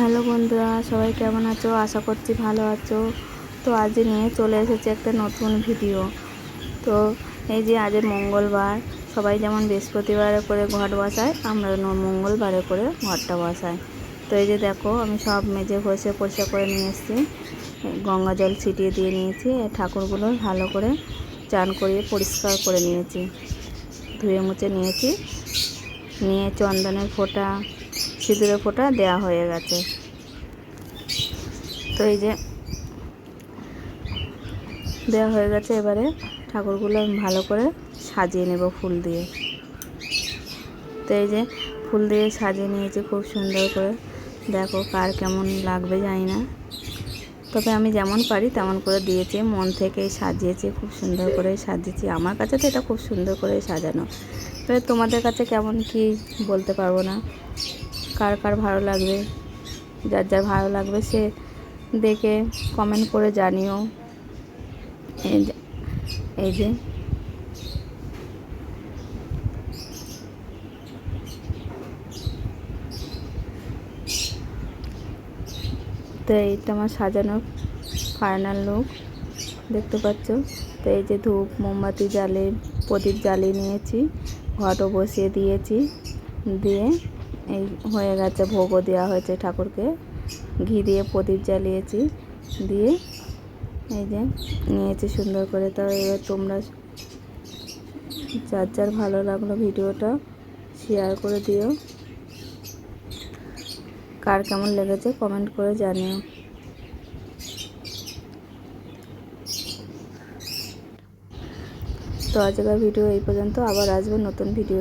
Hello বন্ধুরা, সবাই কেমন আছো? আশা করছি ভালো আছো। তো আজ নিয়ে চলে এসেছে একটা নতুন ভিডিও। তো এই যে আজ মঙ্গলবার, সবাই যেমন বৃহস্পতিবারে করে ঘট বসায়, আমরা মঙ্গলবারে করে ঘরটা বসাই। তো এই যে দেখো, আমি সব মেজে ঘষে পরিষ্কার করে নিয়ে এসেছি, গঙ্গা জল ছিটিয়ে দিয়ে নিয়েছি। ঠাকুরগুলো ভালো করে চান করিয়ে পরিষ্কার করে নিয়েছি, ধুয়ে মুছে নিয়েছি। নিয়ে চন্দনের ফোঁটা, সিঁদুরের ফোঁটা দেওয়া হয়ে গেছে। তো এই যে দেওয়া হয়ে গেছে, এবারে ঠাকুরগুলো আমি ভালো করে সাজিয়ে নেব ফুল দিয়ে। তো এই যে ফুল দিয়ে সাজিয়ে নিয়েছি খুব সুন্দর করে। দেখো কার কেমন লাগবে জানি না, তবে আমি যেমন পারি তেমন করে দিয়েছি, মন থেকেই সাজিয়েছি, খুব সুন্দর করে সাজিয়েছি। আমার কাছে তো এটা খুব সুন্দর করে সাজানো। তবে তোমাদের কাছে কেমন কি বলতে পারবো না, কার কার ভালো লাগবে, যার যার ভালো লাগবে সে দেখে কমেন্ট করে জানিও। এই যে তো এইটা আমার সাজানোর ফাইনাল লুক, দেখতে পাচ্ছ। তো এই যে ধূপ মোমবাতি জ্বালিয়ে প্রদীপ জ্বালিয়ে নিয়েছি, ঘটও বসিয়ে দিয়েছি, দিয়ে এই হয়ে গেছে, ভোগও দেওয়া হয়েছে ঠাকুরকে, ঘি দিয়ে প্রদীপ জ্বালিয়েছি, দিয়ে এই যে নিয়েছি সুন্দর করে। তো এবার তোমরা যার যার ভালো লাগলো ভিডিওটা শেয়ার করে দিও, কার কেমন লেগেছে কমেন্ট করে জানিও। তো আজকের ভিডিও এই পর্যন্ত, আবার আসবে নতুন ভিডিও।